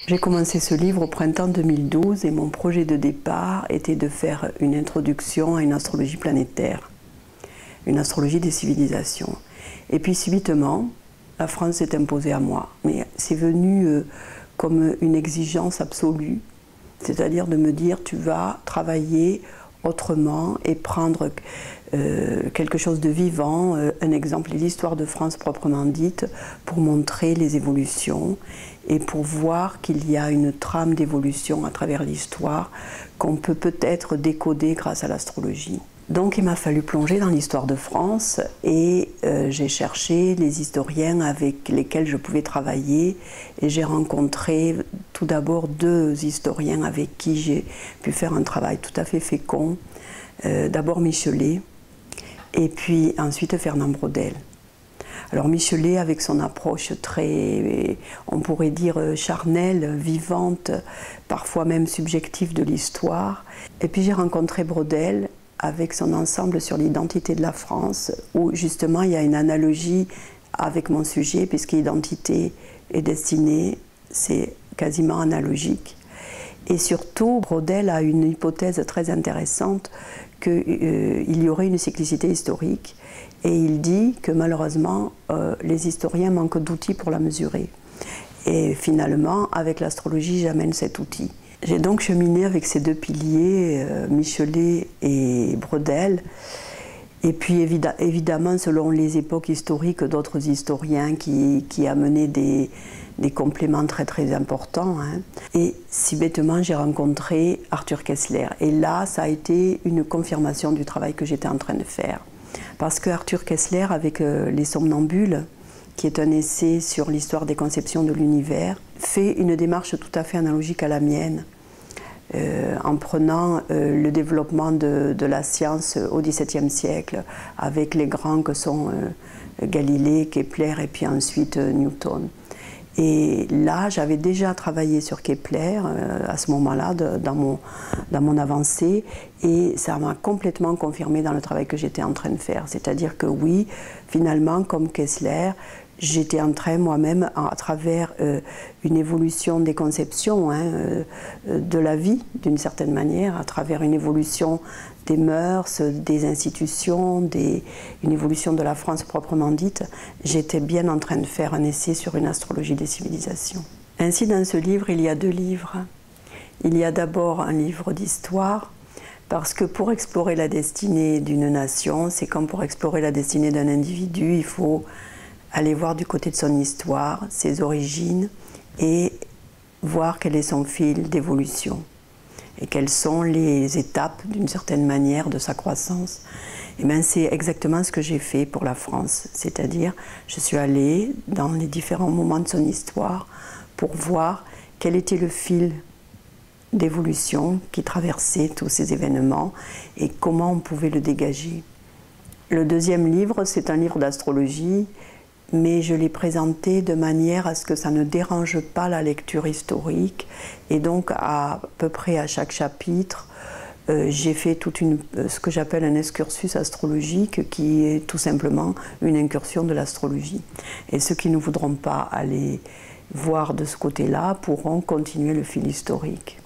J'ai commencé ce livre au printemps 2012 et mon projet de départ était de faire une introduction à une astrologie planétaire, une astrologie des civilisations. Et puis subitement, la France s'est imposée à moi. Mais c'est venu comme une exigence absolue, c'est-à-dire de me dire tu vas travailler autrement et prendre quelque chose de vivant, un exemple, l'histoire de France proprement dite, pour montrer les évolutions et pour voir qu'il y a une trame d'évolution à travers l'histoire qu'on peut peut-être décoder grâce à l'astrologie. Donc il m'a fallu plonger dans l'histoire de France et j'ai cherché les historiens avec lesquels je pouvais travailler et j'ai rencontré tout d'abord deux historiens avec qui j'ai pu faire un travail tout à fait fécond. D'abord Michelet et puis ensuite Fernand Braudel. Alors Michelet avec son approche très, on pourrait dire charnelle, vivante, parfois même subjective de l'histoire. Et puis j'ai rencontré Braudel avec son ensemble sur l'identité de la France, où justement il y a une analogie avec mon sujet, puisque identité et destinée, c'est quasiment analogique. Et surtout, Braudel a une hypothèse très intéressante qu'il y aurait une cyclicité historique, et il dit que malheureusement, les historiens manquent d'outils pour la mesurer. Et finalement, avec l'astrologie, j'amène cet outil. J'ai donc cheminé avec ces deux piliers, Michelet et Braudel, et puis évidemment selon les époques historiques d'autres historiens qui amenaient des compléments très très importants. Hein. Et si bêtement j'ai rencontré Arthur Koestler, et là ça a été une confirmation du travail que j'étais en train de faire. Parce que Arthur Koestler avec Les Somnambules, qui est un essai sur l'histoire des conceptions de l'univers, fait une démarche tout à fait analogique à la mienne, en prenant le développement de la science au XVIIe siècle, avec les grands que sont Galilée, Kepler et puis ensuite Newton. Et là, j'avais déjà travaillé sur Kepler à ce moment-là, dans mon avancée, et ça m'a complètement confirmé dans le travail que j'étais en train de faire. C'est-à-dire que oui, finalement, comme Koestler, j'étais en train moi-même, à travers une évolution des conceptions de la vie, d'une certaine manière, à travers une évolution des mœurs, des institutions, une évolution de la France proprement dite, j'étais bien en train de faire un essai sur une astrologie des civilisations. Ainsi, dans ce livre, il y a deux livres. Il y a d'abord un livre d'histoire, parce que pour explorer la destinée d'une nation, c'est comme pour explorer la destinée d'un individu, il faut aller voir du côté de son histoire, ses origines, et voir quel est son fil d'évolution et quelles sont les étapes, d'une certaine manière, de sa croissance. Et bien, c'est exactement ce que j'ai fait pour la France, c'est-à-dire je suis allée dans les différents moments de son histoire pour voir quel était le fil d'évolution qui traversait tous ces événements et comment on pouvait le dégager. Le deuxième livre, c'est un livre d'astrologie, mais je l'ai présenté de manière à ce que ça ne dérange pas la lecture historique. Et donc, à peu près à chaque chapitre, j'ai fait ce que j'appelle un excursus astrologique, qui est tout simplement une incursion de l'astrologie. Et ceux qui ne voudront pas aller voir de ce côté-là pourront continuer le fil historique.